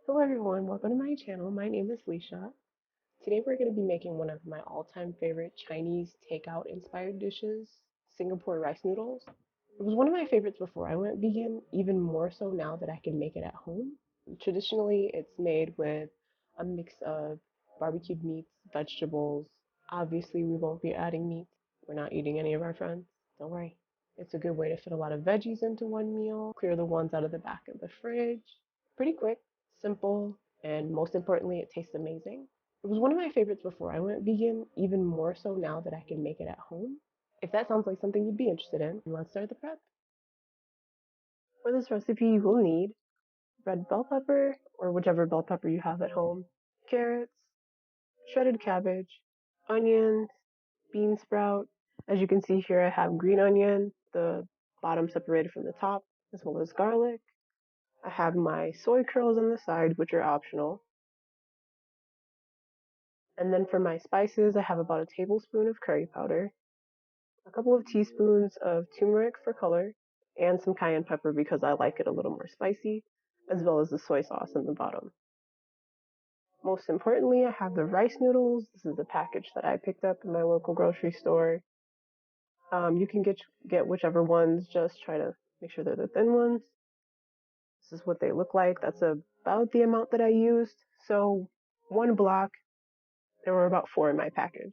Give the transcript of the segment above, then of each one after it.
Hello everyone, welcome to my channel. My name is Leisha. Today we're going to be making one of my all-time favorite Chinese takeout inspired dishes, Singapore rice noodles. It was one of my favorites before I went vegan, even more so now that I can make it at home. Traditionally, it's made with a mix of barbecued meats, vegetables. Obviously, we won't be adding meat. We're not eating any of our friends. Don't worry. It's a good way to fit a lot of veggies into one meal, clear the ones out of the back of the fridge. Pretty quick, simple, and most importantly, it tastes amazing. It was one of my favorites before I went vegan, even more so now that I can make it at home. If that sounds like something you'd be interested in, let's start the prep. For this recipe, you will need red bell pepper, or whichever bell pepper you have at home, carrots, shredded cabbage, onions, bean sprout. As you can see here, I have green onion, the bottom separated from the top, as well as garlic. I have my soy curls on the side, which are optional. And then for my spices, I have about a tablespoon of curry powder, a couple of teaspoons of turmeric for color, and some cayenne pepper because I like it a little more spicy, as well as the soy sauce in the bottom. Most importantly, I have the rice noodles. This is a package that I picked up in my local grocery store. You can get whichever ones, just try to make sure they're the thin ones. This is what they look like. That's about the amount that I used. So one block, there were about 4 in my package.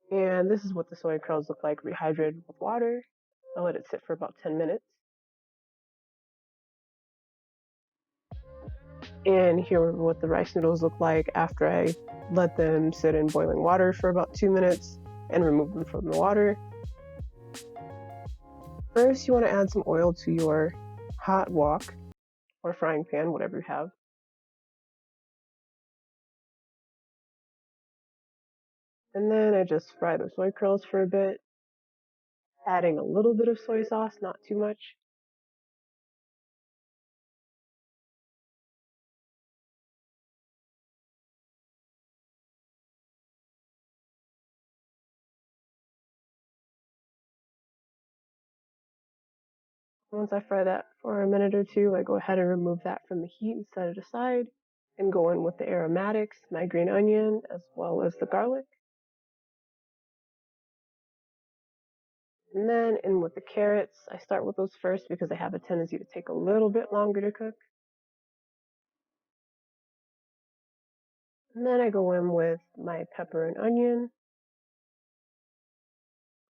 And this is what the soy curls look like rehydrated with water. I'll let it sit for about 10 minutes. And here are what the rice noodles look like after I let them sit in boiling water for about 2 minutes and remove them from the water. First, you want to add some oil to your hot wok or frying pan, whatever you have. And then I just fry the soy curls for a bit, adding a little bit of soy sauce, not too much. Once I fry that for a minute or two, I go ahead and remove that from the heat and set it aside and go in with the aromatics, my green onion, as well as the garlic. And then in with the carrots. I start with those first because they have a tendency to take a little bit longer to cook. And then I go in with my pepper and onion.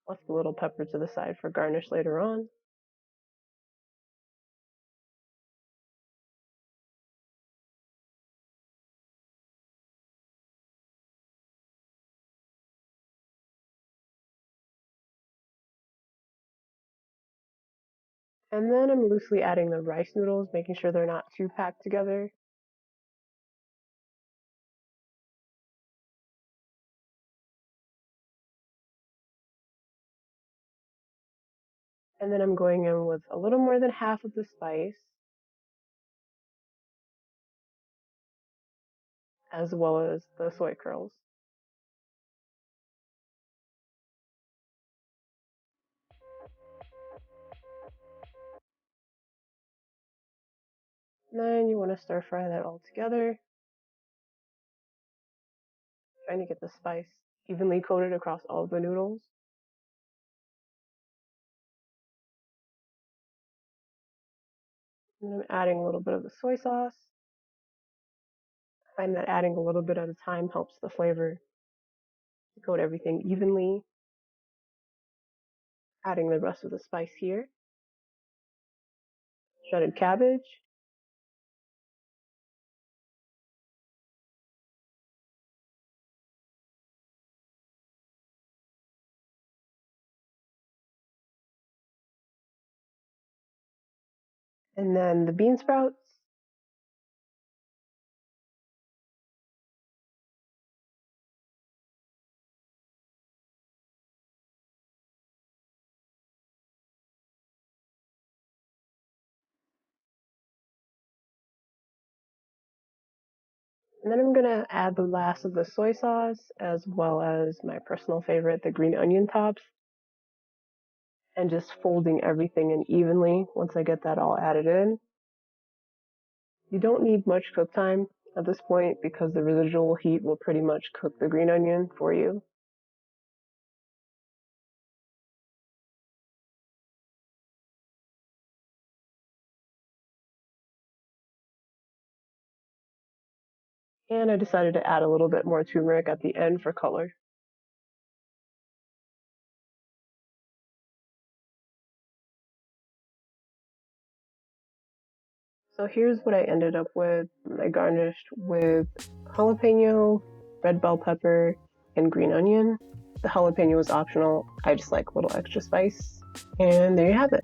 Left a little pepper to the side for garnish later on. And then I'm loosely adding the rice noodles, making sure they're not too packed together. And then I'm going in with a little more than half of the spice, as well as the soy curls. And then you want to stir fry that all together, trying to get the spice evenly coated across all of the noodles. And I'm adding a little bit of the soy sauce. I find that adding a little bit at a time helps the flavor to coat everything evenly. Adding the rest of the spice here. Shredded cabbage. And then the bean sprouts. And then I'm going to add the last of the soy sauce, as well as my personal favorite, the green onion tops. And just folding everything in evenly once I get that all added in. You don't need much cook time at this point because the residual heat will pretty much cook the green onion for you. And I decided to add a little bit more turmeric at the end for color. So here's what I ended up with. I garnished with jalapeno, red bell pepper, and green onion. The jalapeno is optional. I just like a little extra spice. And there you have it.